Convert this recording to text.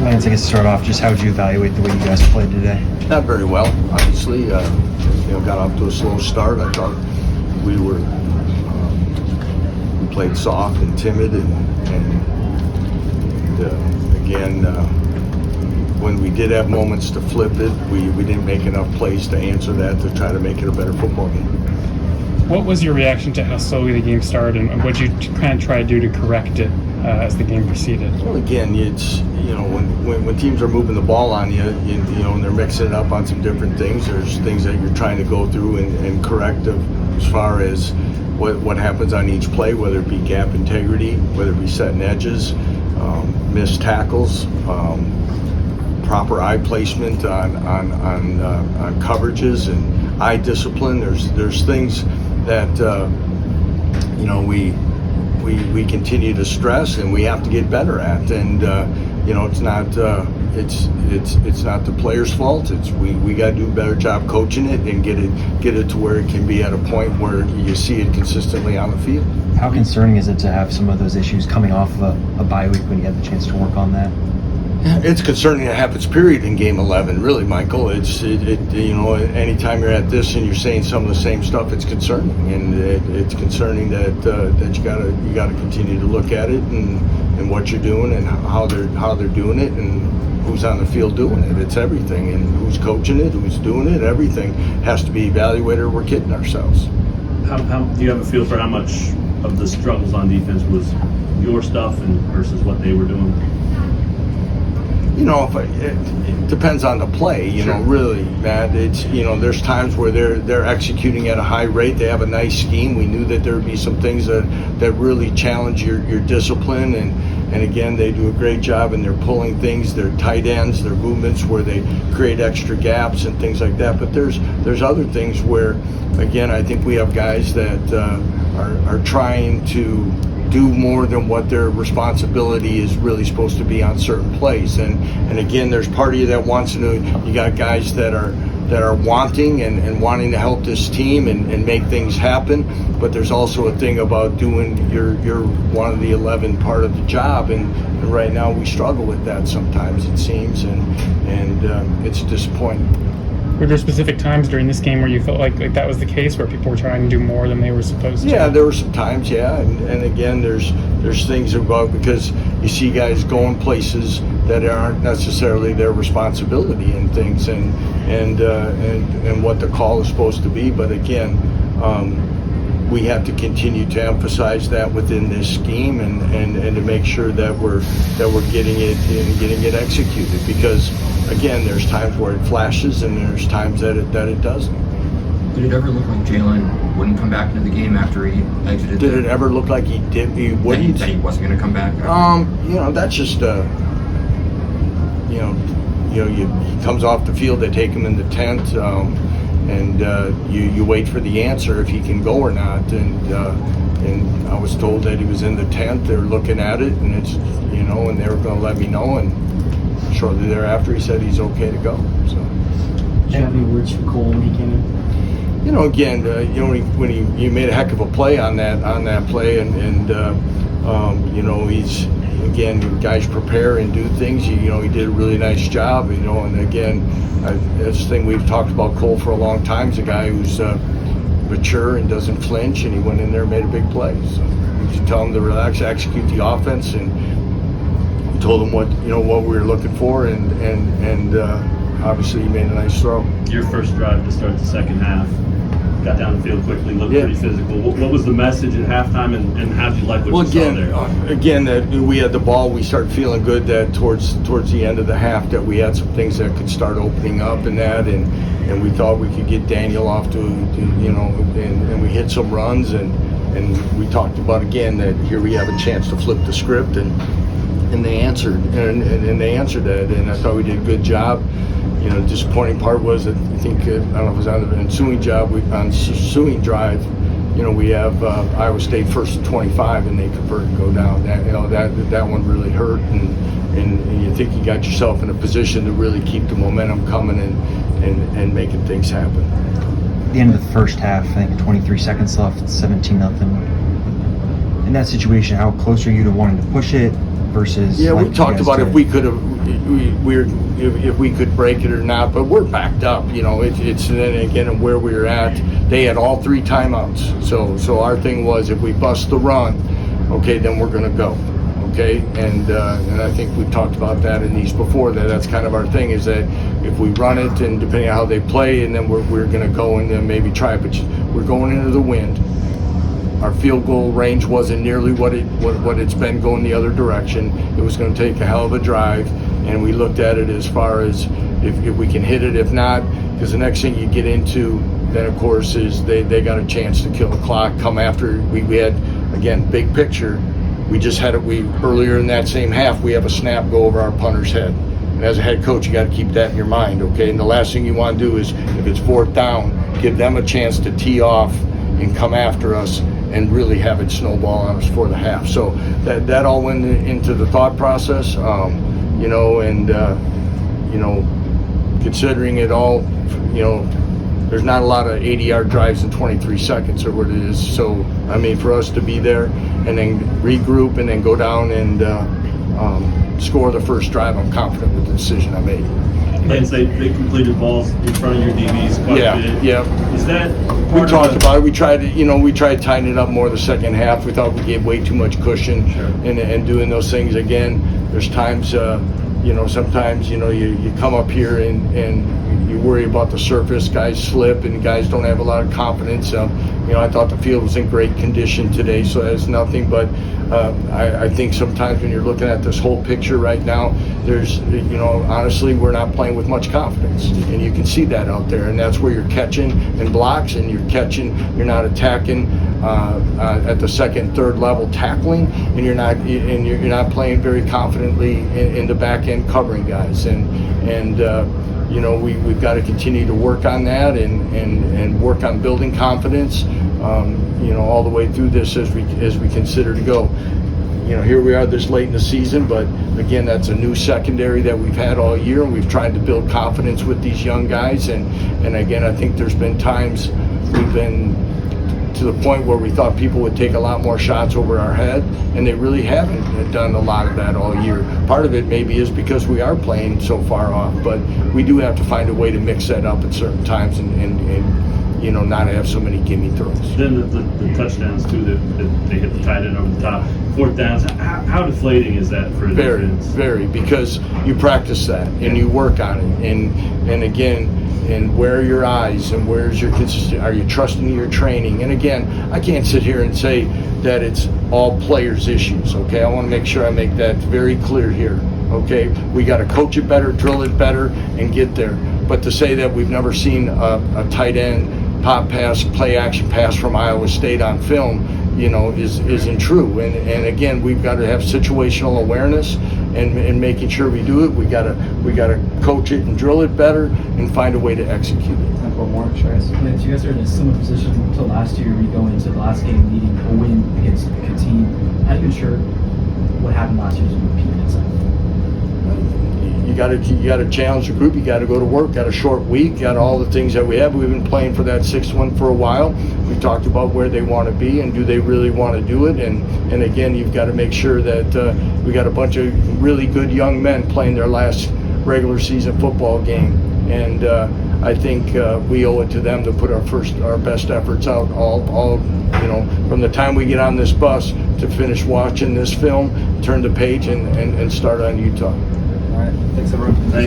Lance, I guess to start off, just how would you evaluate the way you guys played today? Not very well, obviously. Got off to a slow start. I thought we played soft and timid, and again, when we did have moments to flip it, we didn't make enough plays to answer that to try to make it a better football game. What was your reaction to how slowly the game started, and what did you kind of try to do to correct it as the game proceeded? Well, again, it's when teams are moving the ball on you, and they're mixing it up on some different things. There's things that you're trying to go through and correct as far as what happens on each play, whether it be gap integrity, whether it be setting edges, missed tackles, proper eye placement on coverages and eye discipline. There's things that we continue to stress and we have to get better at, and it's not the players' fault. We got to do a better job coaching it and get it to where it can be at a point where you see it consistently on the field. How concerning is it to have some of those issues coming off of a bye week when you had the chance to work on that? It's concerning to have its period in Game 11, really, Michael. Anytime you're at this and you're saying some of the same stuff, it's concerning, and it's concerning that you gotta continue to look at it and what you're doing and how they're doing it and who's on the field doing it. It's everything, and who's coaching it, who's doing it. Everything has to be evaluated, or we're kidding ourselves. How do you have a feel for how much of the struggles on defense was your stuff versus what they were doing? It depends on the play, Sure. Really, Matt. It's, there's times where they're executing at a high rate. They have a nice scheme. We knew that there would be some things that really challenge your discipline, and again, they do a great job, and they're pulling things, their tight ends, their movements where they create extra gaps and things like that. But there's other things where, again, I think we have guys that are trying to do more than what their responsibility is really supposed to be on certain plays, and again, there's part of you that wants to. You got guys that are wanting and wanting to help this team and make things happen, but there's also a thing about doing your one of the 11 part of the job, and right now we struggle with that sometimes, it seems, and it's disappointing. Were there specific times during this game where you felt like that was the case, where people were trying to do more than they were supposed to? Yeah, there were some times, and again, there's things about, because you see guys going places that aren't necessarily their responsibility and things, and what the call is supposed to be. But again, we have to continue to emphasize that within this scheme, and to make sure that we're getting it executed, because again, there's times where it flashes and there's times that it doesn't. Did it ever look like Jalen wouldn't come back into the game after he exited? Did it ever look like he wouldn't? That he wasn't going to come back? That's just he comes off the field, they take him in the tent, and you wait for the answer if he can go or not. And I was told that he was in the tent. They're looking at it, and it's and they were going to let me know. And shortly thereafter, he said he's okay to go. So. Did you have any words for Cole when he came in? Again, when he made a heck of a play on that play, and he's, again, guys prepare and do things. He did a really nice job. And again, that's the thing we've talked about Cole for a long time. He's a guy who's mature and doesn't flinch, and he went in there and made a big play. So we should tell him to relax, execute the offense, and we told him what we were looking for, and obviously he made a nice throw. Your first drive to start the second half, got down the field quickly, looked pretty physical. What was the message at halftime, and how did you like what you saw there? Again, that we had the ball, we started feeling good that towards the end of the half that we had some things that could start opening up and we thought we could get Daniel off to and we hit some runs, and we talked about, again, that here we have a chance to flip the script, and they answered, and they answered that, and I thought we did a good job. The disappointing part was that I don't know if it was on the ensuing job, on ensuing drive, we have Iowa State first and 25, and they convert and go down. That one really hurt, and you think you got yourself in a position to really keep the momentum coming and making things happen. At the end of the first half, I think 23 seconds left, 17-0. in that situation, how close are you to wanting to push it versus? Yeah, like we you talked guys about did? if we could have, if we could break it or not, but we're backed up. You know, it's then again where we were at. They had all 3 timeouts, so our thing was if we bust the run, okay, then we're going to go. Okay, and I think we've talked about that in these before. That's kind of our thing, is that if we run it, and depending on how they play, and then we're going to go and then maybe try it. But we're going into the wind. Our field goal range wasn't nearly what it's been going the other direction. It was going to take a hell of a drive, and we looked at it as far as if we can hit it. If not, because the next thing you get into then of course is they got a chance to kill the clock. Come after we had, again, big picture. We just had it. Earlier in that same half, we have a snap go over our punter's head. And as a head coach, you got to keep that in your mind, okay? And the last thing you want to do is, if it's 4th down, give them a chance to tee off and come after us and really have it snowball on us for the half. So that all went into the thought process, you know, and you know, considering it all, you know, there's not a lot of 80-yard drives in 23 seconds or what it is. So, I mean, for us to be there and then regroup and then go down and score the first drive, I'm confident with the decision I made. Lance, they completed balls in front of your DBs quite a bit. Yeah. Is that We talked about it. We tried to tightening it up more the second half. We thought we gave way too much cushion and doing those things again. There's times, you know, sometimes, you know, you come up here and you worry about the surface. Guys slip and guys don't have a lot of confidence. You know, I thought the field was in great condition today, so that's nothing. But I think sometimes when you're looking at this whole picture right now, there's, you know, honestly, we're not playing with much confidence, and you can see that out there. And that's where you're catching in blocks, and you're not attacking at the second, third level tackling, and you're not playing very confidently in the back end covering guys. And you know, we've got to continue to work on that and work on building confidence, you know, all the way through this as we consider to go. You know, here we are this late in the season, but again, that's a new secondary that we've had all year, and we've tried to build confidence with these young guys. And again, I think there's been times we've been to the point where we thought people would take a lot more shots over our head, and they really haven't done a lot of that all year. Part of it maybe is because we are playing so far off, but we do have to find a way to mix that up at certain times and you know, not have so many gimme throws. Then the touchdowns too, that they hit the tight end over the top. 4th downs, how deflating is that for a defense? Very, because you practice that and you work on it, and again, and where are your eyes and where's your consistency? Are you trusting your training? And again, I can't sit here and say that it's all players' issues, okay? I want to make sure I make that very clear here, okay? We got to coach it better, drill it better, and get there. But to say that we've never seen a tight end pop pass, play action pass from Iowa State on film, you know, isn't true. And again, we've got to have situational awareness and making sure we do it. We gotta coach it and drill it better and find a way to execute it. Time for more, Lance, you guys are in a similar position to last year. You go into the last game leading a win against a good team. How do you ensure what happened last year is repeated itself? You got to challenge the group. You got to go to work. Got a short week. Got all the things that we have. We've been playing for that 6th one for a while. We talked about where they want to be and do they really want to do it. And again, you've got to make sure that we got a bunch of really good young men playing their last regular season football game. And I think we owe it to them to put our best efforts out. All you know, from the time we get on this bus to finish watching this film, turn the page and start on Utah. All right.